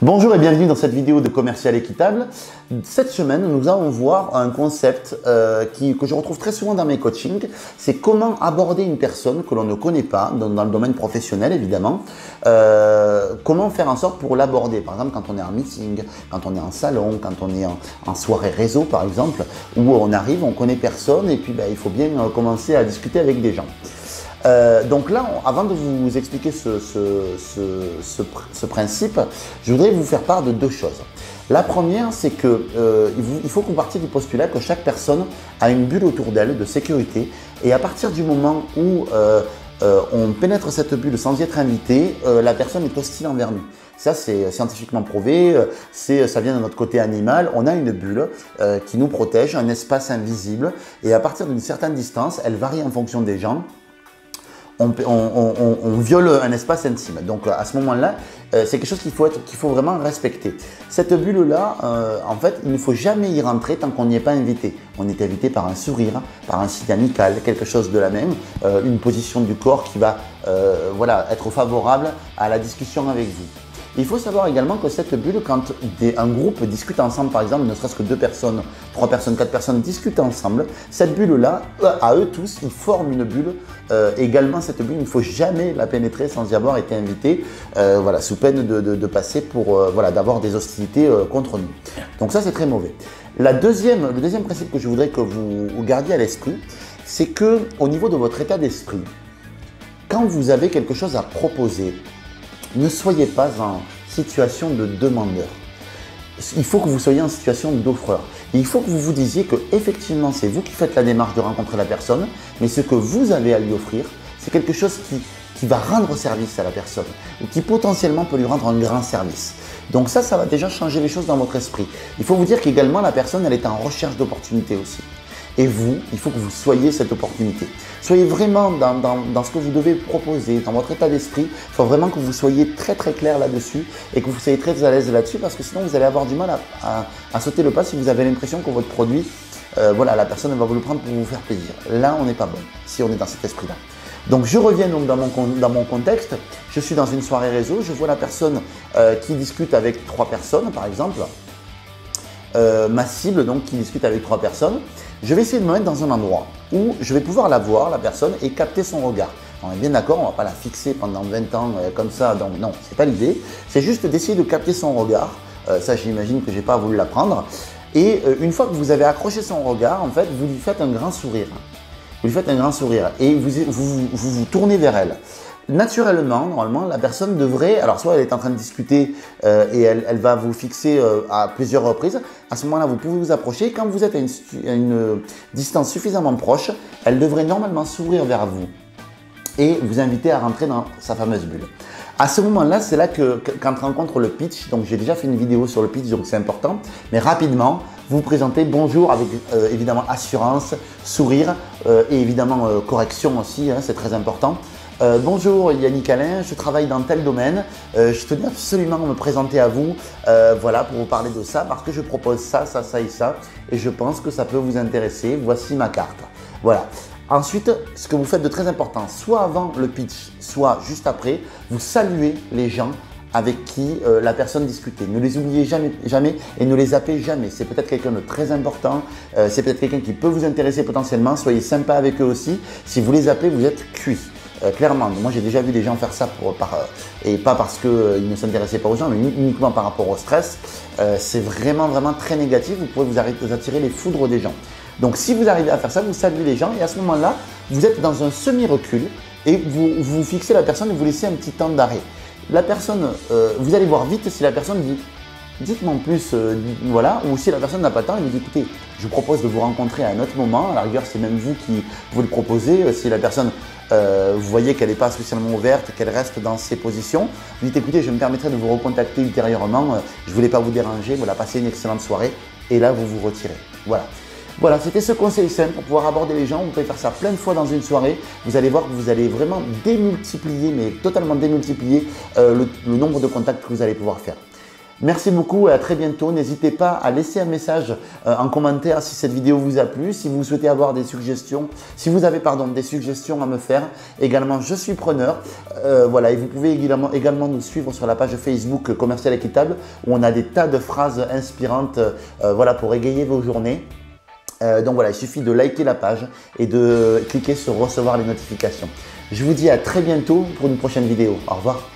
Bonjour et bienvenue dans cette vidéo de Commercial Équitable. Cette semaine, nous allons voir un concept que je retrouve très souvent dans mes coachings. C'est comment aborder une personne que l'on ne connaît pas, dans le domaine professionnel évidemment. Comment faire en sorte pour l'aborder. Par exemple, quand on est en meeting, quand on est en salon, quand on est en soirée réseau par exemple, où on arrive, on connaît personne et puis il faut bien commencer à discuter avec des gens. Donc là, avant de vous expliquer ce principe, je voudrais vous faire part de deux choses. La première, c'est que il faut que vous partiez du postulat que chaque personne a une bulle autour d'elle de sécurité et à partir du moment où on pénètre cette bulle sans y être invité, la personne est hostile envers nous. Ça, c'est scientifiquement prouvé, ça vient de notre côté animal. On a une bulle qui nous protège, un espace invisible et à partir d'une certaine distance, elle varie en fonction des gens. On viole un espace intime. Donc à ce moment-là, c'est quelque chose qu'il faut vraiment respecter. Cette bulle-là, en fait, il ne faut jamais y rentrer tant qu'on n'y est pas invité. On est invité par un sourire, par un signe amical, quelque chose de la même, une position du corps qui va être favorable à la discussion avec vous. Il faut savoir également que cette bulle, quand un groupe discute ensemble, par exemple, ne serait-ce que 2 personnes, 3 personnes, 4 personnes discutent ensemble, cette bulle-là, à eux tous, ils forment une bulle. Également, cette bulle, il ne faut jamais la pénétrer sans y avoir été invité, sous peine de passer d'avoir des hostilités contre nous. Donc ça, c'est très mauvais. Le deuxième principe que je voudrais que vous gardiez à l'esprit, c'est que au niveau de votre état d'esprit, quand vous avez quelque chose à proposer, ne soyez pas en situation de demandeur. Il faut que vous soyez en situation d'offreur. Il faut que vous vous disiez que effectivement, c'est vous qui faites la démarche de rencontrer la personne, mais ce que vous avez à lui offrir, c'est quelque chose qui va rendre service à la personne ou qui potentiellement peut lui rendre un grand service. Donc ça va déjà changer les choses dans votre esprit. Il faut vous dire qu'également, la personne, elle est en recherche d'opportunités aussi. Et vous, il faut que vous soyez cette opportunité. Soyez vraiment dans ce que vous devez proposer, dans votre état d'esprit. Il faut vraiment que vous soyez très très clair là-dessus et que vous soyez très à l'aise là-dessus parce que sinon vous allez avoir du mal à sauter le pas si vous avez l'impression que votre produit, la personne va vous le prendre pour vous faire plaisir. Là, on n'est pas bon si on est dans cet esprit-là. Donc je reviens donc dans mon contexte. Je suis dans une soirée réseau, je vois la personne qui discute avec 3 personnes par exemple. Ma cible donc qui discute avec 3 personnes. Je vais essayer de me mettre dans un endroit où je vais pouvoir la voir, la personne, et capter son regard. On est bien d'accord, on ne va pas la fixer pendant 20 ans comme ça, donc non, ce n'est pas l'idée. C'est juste d'essayer de capter son regard. Ça, j'imagine que je n'ai pas voulu l'apprendre. Et une fois que vous avez accroché son regard, en fait, vous lui faites un grand sourire. Vous lui faites un grand sourire et vous tournez vers elle. Naturellement, normalement, la personne devrait, alors soit elle est en train de discuter et elle va vous fixer à plusieurs reprises. À ce moment-là, vous pouvez vous approcher. Quand vous êtes à une distance suffisamment proche, elle devrait normalement s'ouvrir vers vous et vous inviter à rentrer dans sa fameuse bulle. À ce moment-là, c'est là qu'entre en compte le pitch. Donc, j'ai déjà fait une vidéo sur le pitch, donc c'est important. Mais rapidement, vous présentez bonjour avec évidemment assurance, sourire et évidemment correction aussi, hein, c'est très important. Bonjour Yannick Alain, je travaille dans tel domaine, je tenais absolument à me présenter à vous pour vous parler de ça parce que je propose ça, ça, ça et ça et je pense que ça peut vous intéresser, voici ma carte. Voilà. Ensuite, ce que vous faites de très important, soit avant le pitch, soit juste après, vous saluez les gens avec qui la personne discutait. Ne les oubliez jamais et ne les zappez jamais. C'est peut-être quelqu'un de très important, c'est peut-être quelqu'un qui peut vous intéresser potentiellement, soyez sympa avec eux aussi. Si vous les zappez, vous êtes cuit. Clairement, moi j'ai déjà vu des gens faire ça et pas parce qu'ils ne s'intéressaient pas aux gens, mais uniquement par rapport au stress. C'est vraiment très négatif, vous pouvez vous attirer les foudres des gens. Donc si vous arrivez à faire ça, vous saluez les gens et à ce moment-là, vous êtes dans un semi-recul et vous fixez la personne et vous laissez un petit temps d'arrêt. La personne, vous allez voir vite si la personne dit « dites-moi en plus, ou si la personne n'a pas le temps, elle vous dit « écoutez, je vous propose de vous rencontrer à un autre moment », à la rigueur c'est même vous qui vous le proposez, si la personne vous voyez qu'elle n'est pas spécialement ouverte, qu'elle reste dans ses positions, vous dites écoutez, je me permettrai de vous recontacter ultérieurement, je ne voulais pas vous déranger, voilà, passez une excellente soirée et là vous vous retirez. Voilà, c'était ce conseil simple pour pouvoir aborder les gens. Vous pouvez faire ça plein de fois dans une soirée. Vous allez voir que vous allez vraiment démultiplier, mais totalement démultiplier le nombre de contacts que vous allez pouvoir faire. Merci beaucoup et à très bientôt. N'hésitez pas à laisser un message en commentaire si cette vidéo vous a plu, si vous souhaitez avoir des suggestions, si vous avez des suggestions à me faire. Également, je suis preneur. Voilà, et vous pouvez également nous suivre sur la page Facebook Commercial Équitable où on a des tas de phrases inspirantes voilà, pour égayer vos journées. Donc voilà, il suffit de liker la page et de cliquer sur recevoir les notifications. Je vous dis à très bientôt pour une prochaine vidéo. Au revoir.